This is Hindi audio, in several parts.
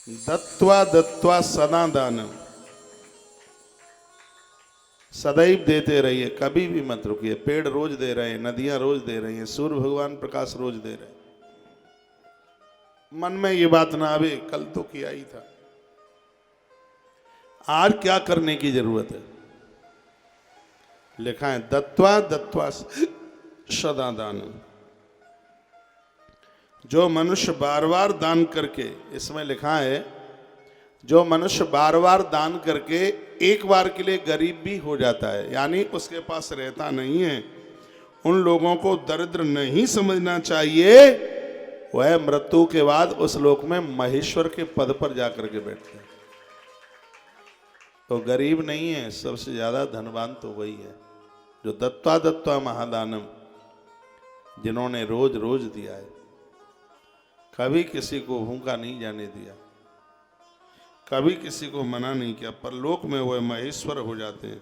दत्वा दत्वा सदा दानम, सदैव देते रहिए, कभी भी मत रुकिए। पेड़ रोज दे रहे हैं, नदियां रोज दे रही हैं, सूर्य भगवान प्रकाश रोज दे रहे हैं। मन में ये बात ना आवे कल तो किया ही था, आज क्या करने की जरूरत है। लिखा है दत्वा दत्वा सदा दानम। जो मनुष्य बार बार दान करके, इसमें लिखा है जो मनुष्य बार बार दान करके एक बार के लिए गरीब भी हो जाता है, यानी उसके पास रहता नहीं है, उन लोगों को दरिद्र नहीं समझना चाहिए। वह मृत्यु के बाद उस लोक में महेश्वर के पद पर जाकर के बैठते हैं। तो गरीब नहीं है, सबसे ज्यादा धनवान तो वही है जो दत्वा दत्वा महादानम, जिन्होंने रोज रोज दिया है, कभी किसी को भूखा नहीं जाने दिया, कभी किसी को मना नहीं किया, परलोक में वह महेश्वर हो जाते हैं।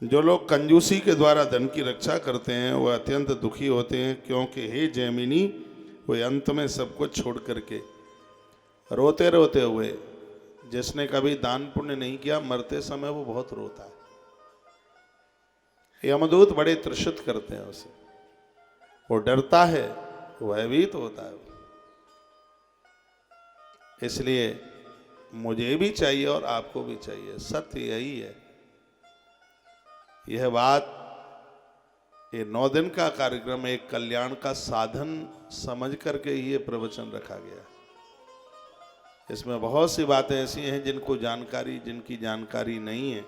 जो लोग कंजूसी के द्वारा धन की रक्षा करते हैं वह अत्यंत दुखी होते हैं, क्योंकि हे जैमिनी, वे अंत में सब कुछ छोड़ करके रोते रोते हुए, जिसने कभी दान पुण्य नहीं किया मरते समय वो बहुत रोता है। यमदूत बड़े त्रुषित करते हैं उसे, वो डरता है, भयभीत होता है। इसलिए मुझे भी चाहिए और आपको भी चाहिए, सत्य यही है। यह बात, ये 9 दिन का कार्यक्रम एक कल्याण का साधन समझ करके ही ये प्रवचन रखा गया। इसमें बहुत सी बातें ऐसी हैं जिनकी जानकारी नहीं है,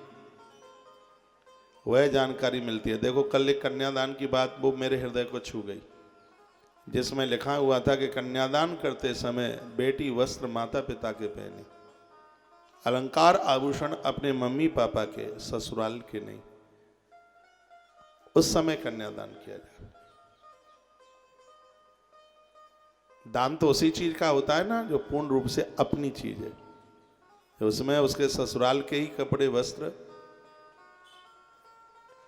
वह जानकारी मिलती है। देखो कल एक कन्यादान की बात, वो मेरे हृदय को छू गई, जिसमें लिखा हुआ था कि कन्यादान करते समय बेटी वस्त्र माता पिता के पहने, अलंकार आभूषण अपने मम्मी पापा के, ससुराल के नहीं। उस समय कन्यादान किया जाए। दान तो उसी चीज का होता है ना जो पूर्ण रूप से अपनी चीज है, उसमें उसके ससुराल के ही कपड़े वस्त्र।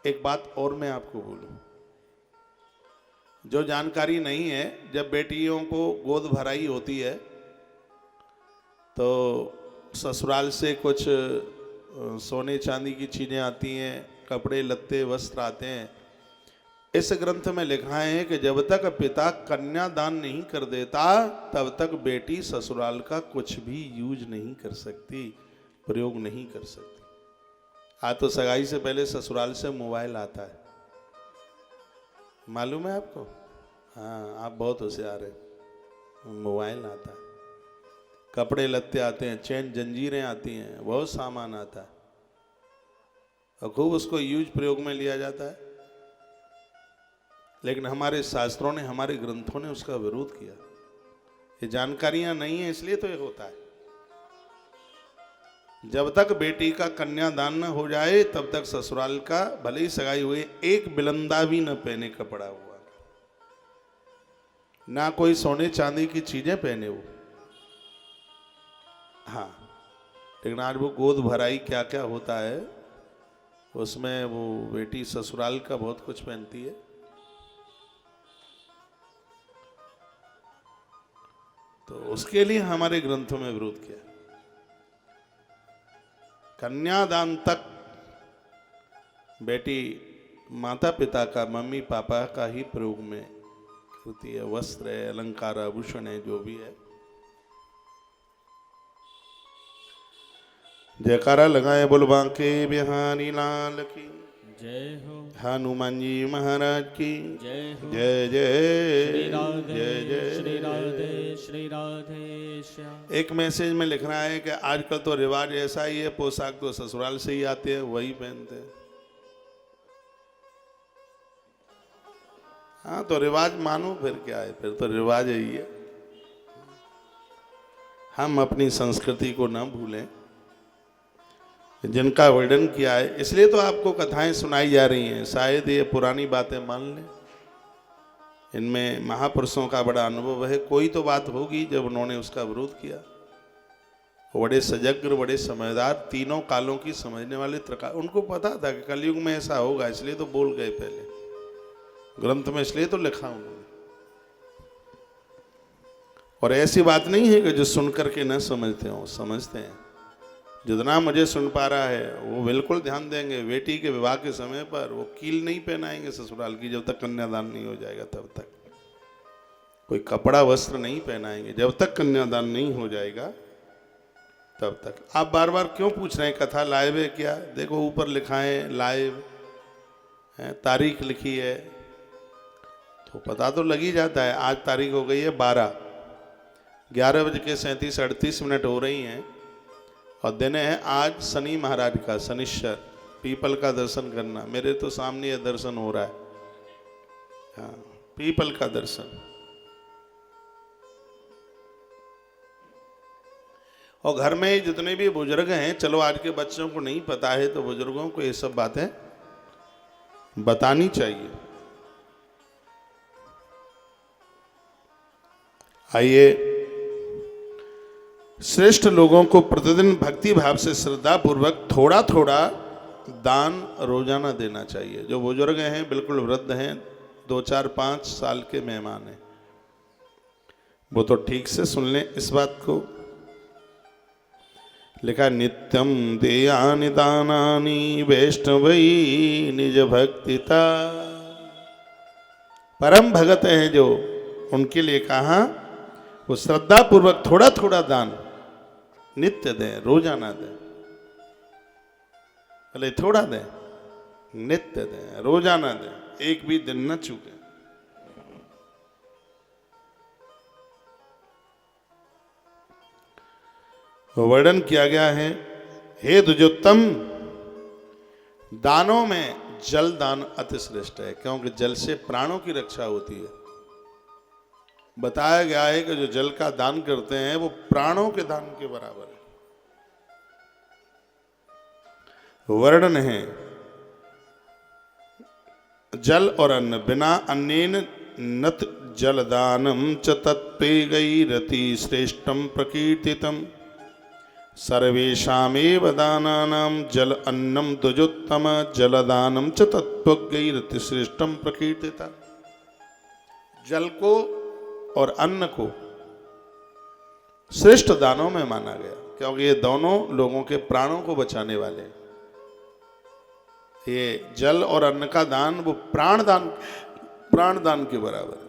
एक बात और मैं आपको बोलूं, जो जानकारी नहीं है, जब बेटियों को गोद भराई होती है तो ससुराल से कुछ सोने चांदी की चीजें आती हैं, कपड़े लत्ते वस्त्र आते हैं। इस ग्रंथ में लिखा है कि जब तक पिता कन्यादान नहीं कर देता तब तक बेटी ससुराल का कुछ भी यूज नहीं कर सकती, प्रयोग नहीं कर सकती। आज तो सगाई से पहले ससुराल से मोबाइल आता है, मालूम है आपको? हाँ, आप बहुत होशियार हैं। मोबाइल आता है, कपड़े लत्ते आते हैं, चैन जंजीरें आती हैं, बहुत सामान आता है और खूब उसको यूज प्रयोग में लिया जाता है। लेकिन हमारे शास्त्रों ने, हमारे ग्रंथों ने उसका विरोध किया। ये जानकारियां नहीं है, इसलिए तो ये होता है। जब तक बेटी का कन्यादान न हो जाए तब तक ससुराल का, भले ही सगाई हुई, एक बिलंदा भी न पहने कपड़ा हुआ, ना कोई सोने चांदी की चीजें पहने वो। हाँ, लेकिन आज वो गोद भराई क्या क्या होता है, उसमें वो बेटी ससुराल का बहुत कुछ पहनती है। तो उसके लिए हमारे ग्रंथों में विरोध किया। कन्यादान तक बेटी माता पिता का, मम्मी पापा का ही प्रयोग में करती है। वस्त्र है, अलंकार आभूषण है, जो भी है। जयकारा लगाए बोल बांके बिहारी लाल की जय हो। हनुमान जी महाराज की जय हो। जय श्री जय राधे जय जय श्री राधे श्री राधे श्याम। एक मैसेज में लिख रहा है कि आजकल तो रिवाज ऐसा ही है, पोशाक तो ससुराल से ही आते हैं, वही पहनते हैं। हाँ, तो रिवाज मानो, फिर क्या है, फिर तो रिवाज यही है। हम अपनी संस्कृति को ना भूलें, जिनका वर्णन किया है। इसलिए तो आपको कथाएं सुनाई जा रही हैं, शायद ये पुरानी बातें मान लें, इनमें महापुरुषों का बड़ा अनुभव है। कोई तो बात होगी जब उन्होंने उसका विरोध किया। बड़े सजग्र, बड़े समझदार, तीनों कालों की समझने वाले त्रिकाल, उनको पता था कि कलयुग में ऐसा होगा, इसलिए तो बोल गए पहले ग्रंथ में, इसलिए तो लिखा उन्होंने। और ऐसी बात नहीं है कि जो सुन करके न समझते हो, समझते हैं। जितना मुझे सुन पा रहा है वो बिल्कुल ध्यान देंगे। बेटी के विवाह के समय पर वो कील नहीं पहनाएंगे ससुराल की जब तक कन्यादान नहीं हो जाएगा, तब तक कोई कपड़ा वस्त्र नहीं पहनाएंगे जब तक कन्यादान नहीं हो जाएगा, तब तक। आप बार बार क्यों पूछ रहे हैं कथा लाइव है क्या? देखो ऊपर लिखा है लाइव है, तारीख लिखी है, तो पता तो लग ही जाता है। आज तारीख हो गई है 12, 11:37:38 हो रही हैं और दिन है आज शनि महाराज का, शनिश्चर। पीपल का दर्शन करना, मेरे तो सामने ये दर्शन हो रहा है। हाँ, पीपल का दर्शन। और घर में जितने भी बुजुर्ग हैं, चलो आज के बच्चों को नहीं पता है तो बुजुर्गों को ये सब बातें बतानी चाहिए। आइए, श्रेष्ठ लोगों को प्रतिदिन भक्ति भाव से श्रद्धा पूर्वक थोड़ा थोड़ा दान रोजाना देना चाहिए। जो बुजुर्ग हैं, बिल्कुल वृद्ध हैं, 2, 4, 5 साल के मेहमान हैं, वो तो ठीक से सुन लें इस बात को। लिखा नित्यम देयानि दानानि वैष्णवई निज भक्तिता। परम भगत हैं जो, उनके लिए कहा वो श्रद्धा पूर्वक थोड़ा थोड़ा दान नित्य दें, रोजाना दें। भले थोड़ा दें, नित्य दें, रोजाना दें, एक भी दिन न चूकें। वर्णन किया गया है, हे द्विजोत्तम, दानों में जल दान अति श्रेष्ठ है, क्योंकि जल से प्राणों की रक्षा होती है। बताया गया है कि जो जल का दान करते हैं वो प्राणों के दान के बराबर है। वर्णन है, जल और अन्न, बिना अन्नेन नत जलदानम च तत्पेगैरति श्रेष्ठम प्रकीर्तितम सर्वेषामेव दानानां जल अन्नम द्विजोत्तम जलदानम च तत्त्वज्ञैरति श्रेष्ठम प्रकीर्तिता। जल को और अन्न को श्रेष्ठ दानों में माना गया, क्योंकि ये दोनों लोगों के प्राणों को बचाने वाले हैं। ये जल और अन्न का दान वो प्राण दान के बराबर है।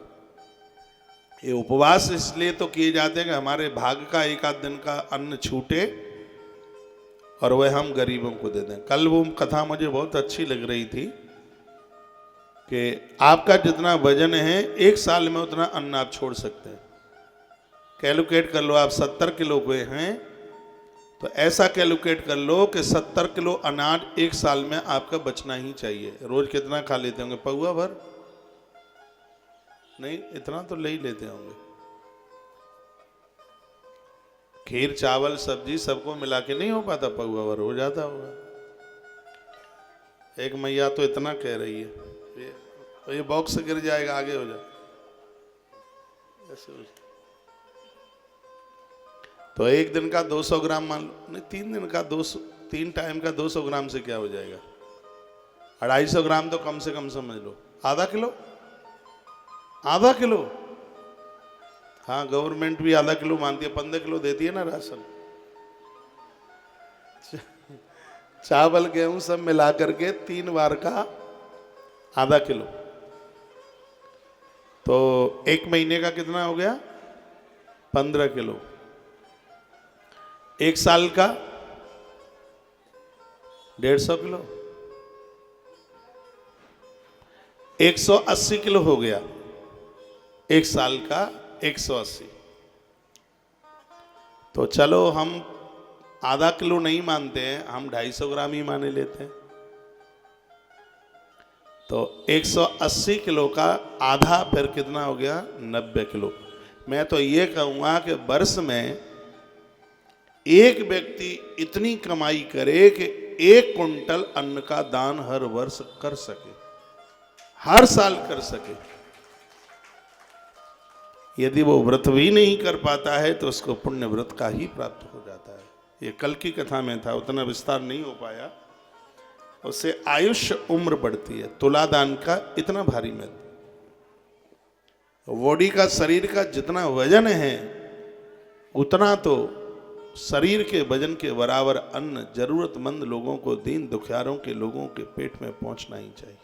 ये उपवास इसलिए तो किए जाते हैं कि हमारे भाग का एक आध दिन का अन्न छूटे और वह हम गरीबों को दे दें। कल वो कथा मुझे बहुत अच्छी लग रही थी कि आपका जितना वजन है, एक साल में उतना अन्न आप छोड़ सकते हैं। कैलकुलेट कर लो, आप 70 किलो के हैं तो ऐसा कैलकुलेट कर लो कि 70 किलो अनाज एक साल में आपका बचना ही चाहिए। रोज कितना खा लेते होंगे? पौवा भर? नहीं, इतना तो ले ही लेते होंगे। खीर, चावल, सब्जी सबको मिला के नहीं हो पाता, पौवा भर हो जाता होगा। एक मैया तो इतना कह रही है, ये बॉक्स गिर जाएगा, आगे हो जाए ऐसे हो जाए। तो एक दिन का 200 ग्राम मान लो, नहीं 3 दिन का 200, 3 टाइम का 200 ग्राम से क्या हो जाएगा? 250 ग्राम तो कम से कम समझ लो। आधा किलो हाँ, गवर्नमेंट भी आधा किलो मानती है, 15 किलो देती है ना राशन। चावल, गेहूं सब मिला करके 3 बार का आधा किलो, तो 1 महीने का कितना हो गया? 15 किलो। 1 साल का 150 किलो, 180 किलो हो गया। 1 साल का 180। तो चलो हम आधा किलो नहीं मानते हैं, हम 250 ग्राम ही माने लेते हैं। तो 180 किलो का आधा फिर कितना हो गया? 90 किलो। मैं तो ये कहूँगा कि वर्ष में एक व्यक्ति इतनी कमाई करे कि 1 कुंटल अन्न का दान हर वर्ष कर सके, हर साल कर सके। यदि वो व्रत भी नहीं कर पाता है तो उसको पुण्य व्रत का ही प्राप्त हो जाता है। ये कल की कथा में था, उतना विस्तार नहीं हो पाया। उससे आयुष्य, उम्र बढ़ती है। तुलादान का इतना भारी महत्व। बॉडी का, शरीर का जितना वजन है उतना तो शरीर के वजन के बराबर अन्न जरूरतमंद लोगों को, दीन दुखियारों के लोगों के पेट में पहुंचना ही चाहिए।